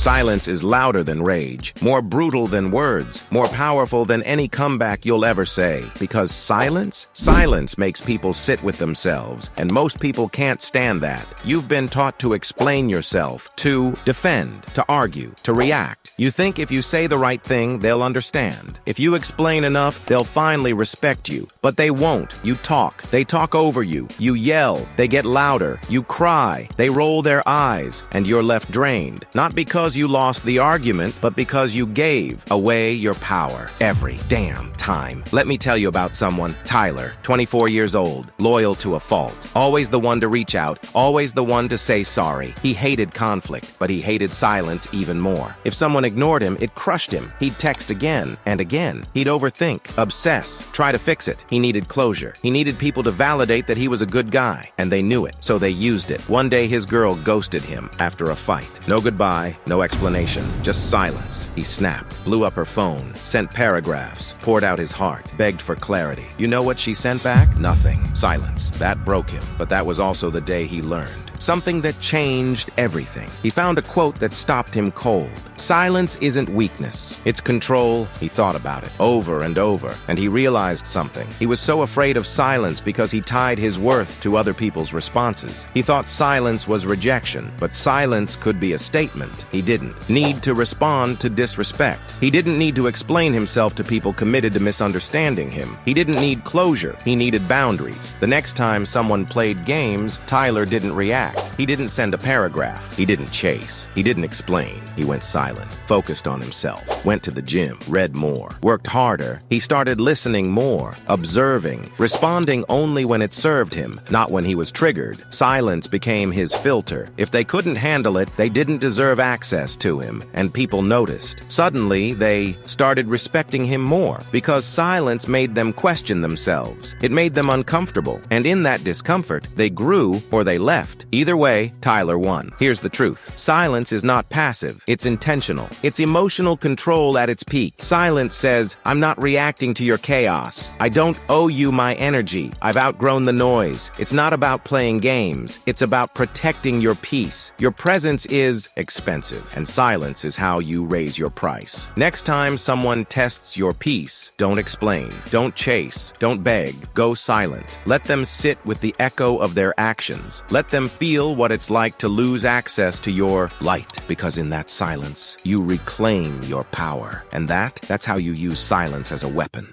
Silence is louder than rage, more brutal than words, more powerful than any comeback you'll ever say. Because silence makes people sit with themselves, and most people can't stand that. You've been taught to explain yourself, to defend, to argue, to react. You think if you say the right thing, they'll understand. If you explain enough, they'll finally respect you. But they won't. You talk. They talk over you. You yell. They get louder. You cry. They roll their eyes. And you're left drained. Not because you lost the argument, but because you gave away your power every damn time. Let me tell you about someone, Tyler, 24 years old, loyal to a fault. Always the one to reach out. Always the one to say sorry. He hated conflict, but he hated silence even more. If someone ignored him, it crushed him. He'd text again and again. He'd overthink, obsess, try to fix it. He needed closure. He needed people to validate that he was a good guy, and they knew it, so they used it. One day his girl ghosted him after a fight. No goodbye, no explanation, just silence. He snapped, blew up her phone, sent paragraphs, poured out his heart, begged for clarity. You know what she sent back? Nothing. Silence. That broke him, but that was also the day he learned. Something that changed everything. He found a quote that stopped him cold. Silence isn't weakness. It's control. He thought about it over and over, and he realized something. He was so afraid of silence because he tied his worth to other people's responses. He thought silence was rejection, but silence could be a statement. He didn't need to respond to disrespect. He didn't need to explain himself to people committed to misunderstanding him. He didn't need closure. He needed boundaries. The next time someone played games, Tyler didn't react. He didn't send a paragraph. He didn't chase. He didn't explain. He went silent, focused on himself, went to the gym, read more, worked harder. He started listening more, observing, responding only when it served him, not when he was triggered. Silence became his filter. If they couldn't handle it, they didn't deserve access to him, and people noticed. Suddenly, they started respecting him more, because silence made them question themselves. It made them uncomfortable, and in that discomfort, they grew or they left. Either way, Tyler won. Here's the truth. Silence is not passive. It's intentional. It's emotional control at its peak. Silence says, I'm not reacting to your chaos. I don't owe you my energy. I've outgrown the noise. It's not about playing games. It's about protecting your peace. Your presence is expensive, and silence is how you raise your price. Next time someone tests your peace, don't explain. Don't chase. Don't beg. Go silent. Let them sit with the echo of their actions. Let them feel what it's like to lose access to your light, because in that silence, you reclaim your power. And that's how you use silence as a weapon.